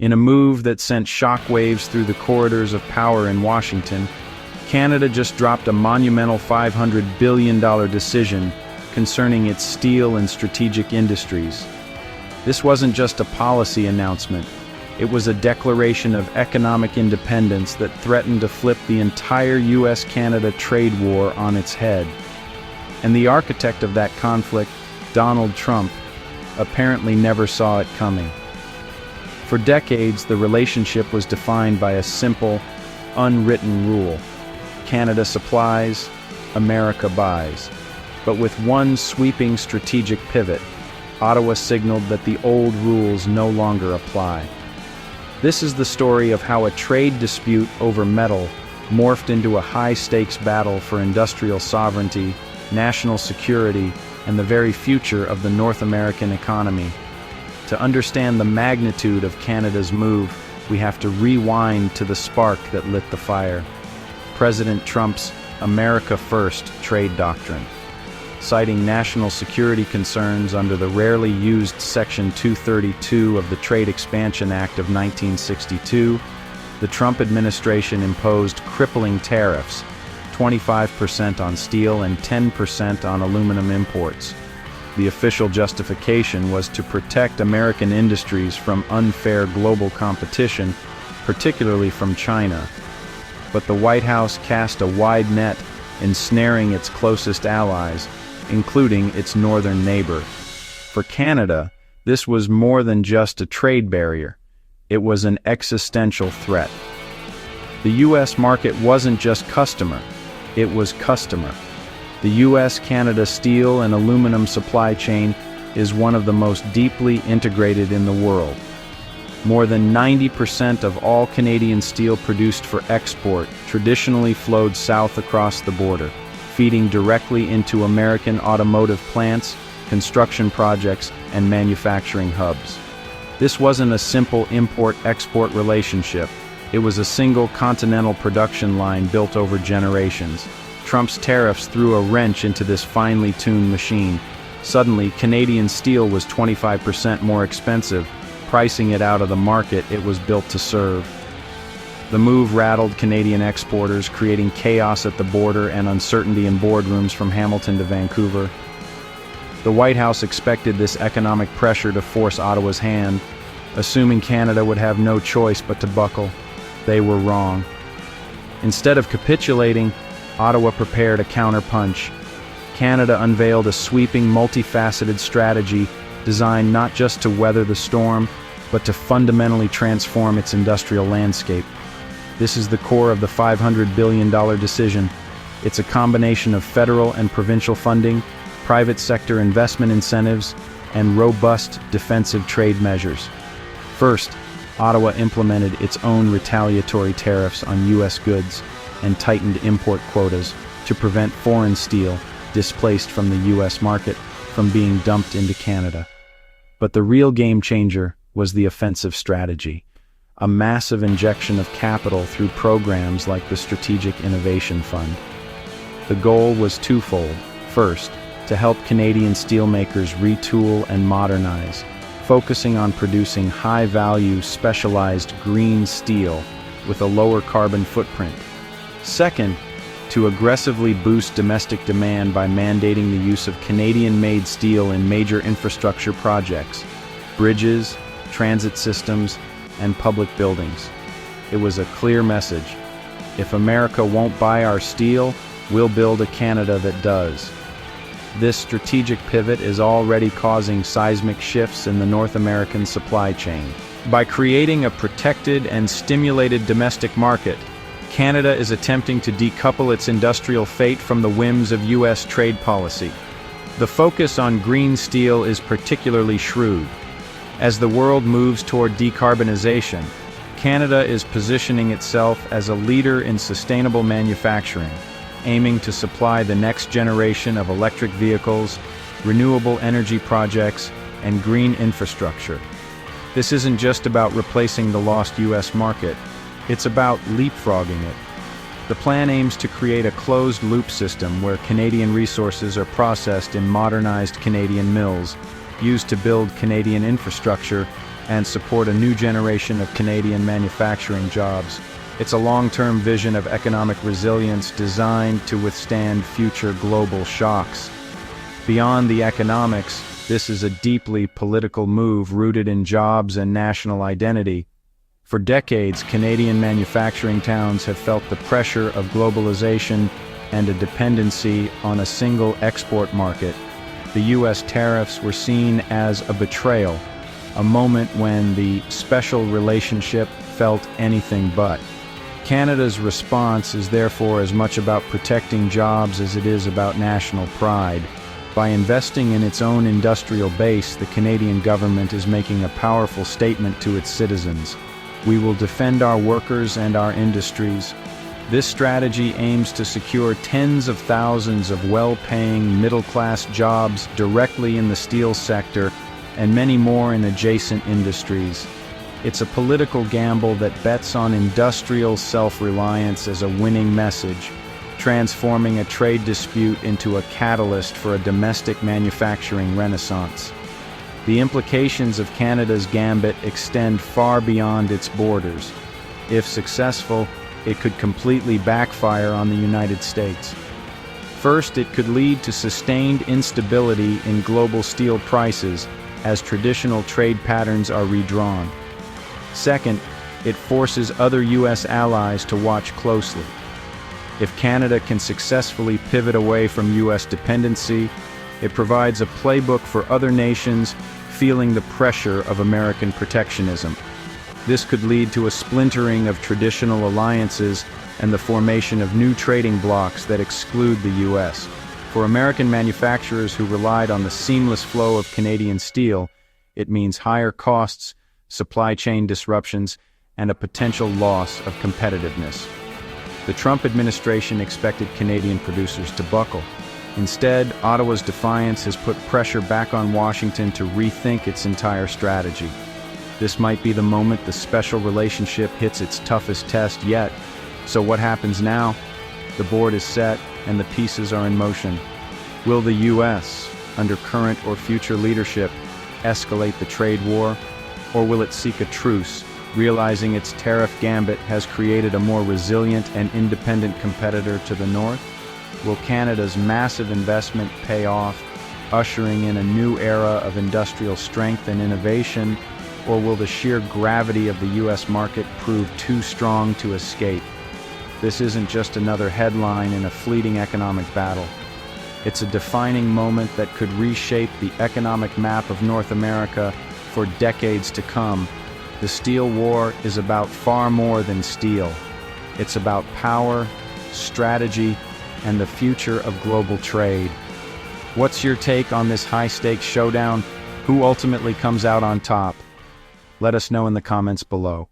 In a move that sent shockwaves through the corridors of power in Washington, Canada just dropped a monumental $500 billion decision concerning its steel and strategic industries. This wasn't just a policy announcement. It was a declaration of economic independence that threatened to flip the entire US-Canada trade war on its head. And the architect of that conflict, Donald Trump, apparently never saw it coming. For decades, the relationship was defined by a simple, unwritten rule: Canada supplies, America buys. But with one sweeping strategic pivot, Ottawa signaled that the old rules no longer apply. This is the story of how a trade dispute over metal morphed into a high-stakes battle for industrial sovereignty, national security, and the very future of the North American economy. To understand the magnitude of Canada's move, we have to rewind to the spark that lit the fire: President Trump's America First trade doctrine. Citing national security concerns under the rarely used Section 232 of the Trade Expansion Act of 1962, the Trump administration imposed crippling tariffs, 25% on steel and 10% on aluminum imports. The official justification was to protect American industries from unfair global competition, particularly from China. But the White House cast a wide net, ensnaring its closest allies, including its northern neighbor. For Canada, this was more than just a trade barrier. It was an existential threat. The U.S. market wasn't just customer, it was customer. The U.S.-Canada steel and aluminum supply chain is one of the most deeply integrated in the world. More than 90% of all Canadian steel produced for export traditionally flowed south across the border, feeding directly into American automotive plants, construction projects, and manufacturing hubs. This wasn't a simple import-export relationship. It was a single continental production line built over generations. Trump's tariffs threw a wrench into this finely tuned machine. Suddenly, Canadian steel was 25% more expensive, pricing it out of the market it was built to serve. The move rattled Canadian exporters, creating chaos at the border and uncertainty in boardrooms from Hamilton to Vancouver. The White House expected this economic pressure to force Ottawa's hand, assuming Canada would have no choice but to buckle. They were wrong. Instead of capitulating, Ottawa prepared a counterpunch. Canada unveiled a sweeping, multifaceted strategy designed not just to weather the storm, but to fundamentally transform its industrial landscape. This is the core of the $500 billion decision. It's a combination of federal and provincial funding, private sector investment incentives, and robust defensive trade measures. First, Ottawa implemented its own retaliatory tariffs on U.S. goods and tightened import quotas to prevent foreign steel displaced from the U.S. market from being dumped into Canada. But the real game changer was the offensive strategy: a massive injection of capital through programs like the Strategic Innovation Fund. The goal was twofold. First, to help Canadian steelmakers retool and modernize, focusing on producing high-value, specialized green steel with a lower carbon footprint. Second, to aggressively boost domestic demand by mandating the use of Canadian-made steel in major infrastructure projects, bridges, transit systems, and public buildings. It was a clear message: if America won't buy our steel, we'll build a Canada that does. This strategic pivot is already causing seismic shifts in the North American supply chain. By creating a protected and stimulated domestic market, Canada is attempting to decouple its industrial fate from the whims of U.S. trade policy. The focus on green steel is particularly shrewd. As the world moves toward decarbonization, Canada is positioning itself as a leader in sustainable manufacturing, aiming to supply the next generation of electric vehicles, renewable energy projects, and green infrastructure. This isn't just about replacing the lost U.S. market, it's about leapfrogging it. The plan aims to create a closed-loop system where Canadian resources are processed in modernized Canadian mills, used to build Canadian infrastructure, and support a new generation of Canadian manufacturing jobs. It's a long-term vision of economic resilience designed to withstand future global shocks. Beyond the economics, this is a deeply political move rooted in jobs and national identity. For decades, Canadian manufacturing towns have felt the pressure of globalization and a dependency on a single export market. The U.S. tariffs were seen as a betrayal, a moment when the special relationship felt anything but. Canada's response is therefore as much about protecting jobs as it is about national pride. By investing in its own industrial base, the Canadian government is making a powerful statement to its citizens. We will defend our workers and our industries. This strategy aims to secure tens of thousands of well-paying middle-class jobs directly in the steel sector and many more in adjacent industries. It's a political gamble that bets on industrial self-reliance as a winning message, transforming a trade dispute into a catalyst for a domestic manufacturing renaissance. The implications of Canada's gambit extend far beyond its borders. If successful, it could completely backfire on the United States. First, it could lead to sustained instability in global steel prices as traditional trade patterns are redrawn. Second, it forces other U.S. allies to watch closely. If Canada can successfully pivot away from U.S. dependency, it provides a playbook for other nations feeling the pressure of American protectionism. This could lead to a splintering of traditional alliances and the formation of new trading blocs that exclude the U.S. For American manufacturers who relied on the seamless flow of Canadian steel, it means higher costs, supply chain disruptions, and a potential loss of competitiveness. The Trump administration expected Canadian producers to buckle. Instead, Ottawa's defiance has put pressure back on Washington to rethink its entire strategy. This might be the moment the special relationship hits its toughest test yet. So what happens now? The board is set and the pieces are in motion. Will the U.S., under current or future leadership, escalate the trade war? Or will it seek a truce, realizing its tariff gambit has created a more resilient and independent competitor to the north? Will Canada's massive investment pay off, ushering in a new era of industrial strength and innovation? Or will the sheer gravity of the U.S. market prove too strong to escape? This isn't just another headline in a fleeting economic battle. It's a defining moment that could reshape the economic map of North America for decades to come. The steel war is about far more than steel. It's about power, strategy, and the future of global trade. What's your take on this high-stakes showdown? Who ultimately comes out on top? Let us know in the comments below.